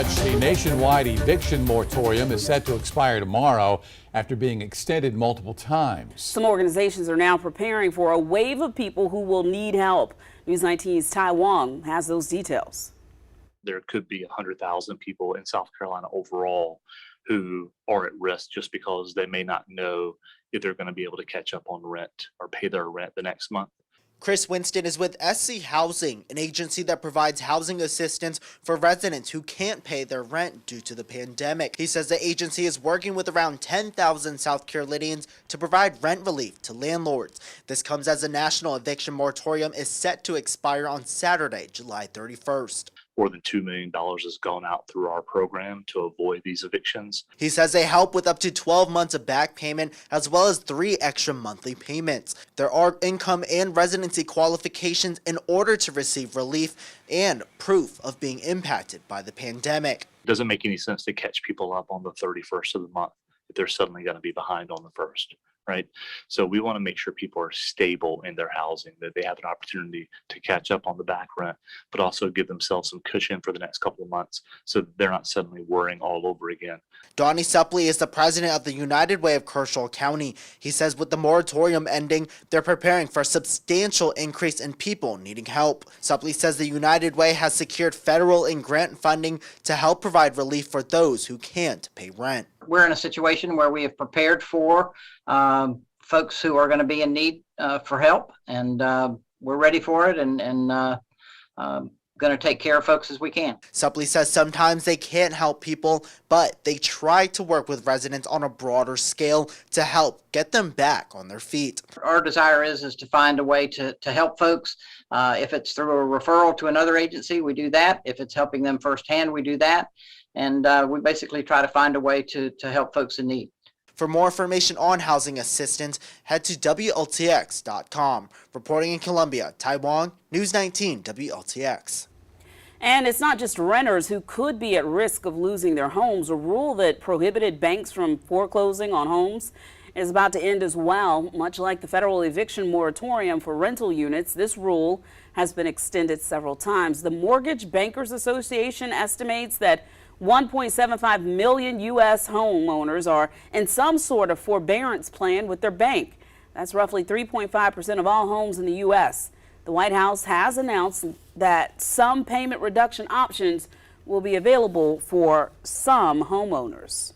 A nationwide eviction moratorium is set to expire tomorrow after being extended multiple times. Some organizations are now preparing for a wave of people who will need help. News 19's Tai Wong has those details. There could be 100,000 people in South Carolina overall who are at risk just because they may not know if they're going to be able to catch up on rent or pay their rent the next month. Chris Winston is with SC Housing, an agency that provides housing assistance for residents who can't pay their rent due to the pandemic. He says the agency is working with around 10,000 South Carolinians to provide rent relief to landlords. This comes as the national eviction moratorium is set to expire on Saturday, July 31st. More than $2 million has gone out through our program to avoid these evictions. He says they help with up to 12 months of back payment as well as 3 extra monthly payments. There are income and residency qualifications in order to receive relief and proof of being impacted by the pandemic. It doesn't make any sense to catch people up on the 31st of the month if they're suddenly going to be behind on the 1st. Right. So we want to make sure people are stable in their housing, that they have an opportunity to catch up on the back rent, but also give themselves some cushion for the next couple of months so that they're not suddenly worrying all over again. Donnie Suppley is the president of the United Way of Kershaw County. He says with the moratorium ending, they're preparing for a substantial increase in people needing help. Suppley says the United Way has secured federal and grant funding to help provide relief for those who can't pay rent. We're in a situation where we have prepared for folks who are going to be in need for help, and we're ready for it and going to take care of folks as we can. Suppley says sometimes they can't help people, but they try to work with residents on a broader scale to help get them back on their feet. Our desire is to find a way to help folks. If it's through a referral to another agency, we do that. If it's helping them firsthand, we do that. And we basically try to find a way to help folks in need. For more information on housing assistance, head to WLTX.com. Reporting in Columbia, Tai Wong, News 19 WLTX. And it's not just renters who could be at risk of losing their homes. A rule that prohibited banks from foreclosing on homes is about to end as well. Much like the federal eviction moratorium for rental units, this rule has been extended several times. The Mortgage Bankers Association estimates that 1.75 million U.S. homeowners are in some sort of forbearance plan with their bank. That's roughly 3.5% of all homes in the U.S. The White House has announced that some payment reduction options will be available for some homeowners.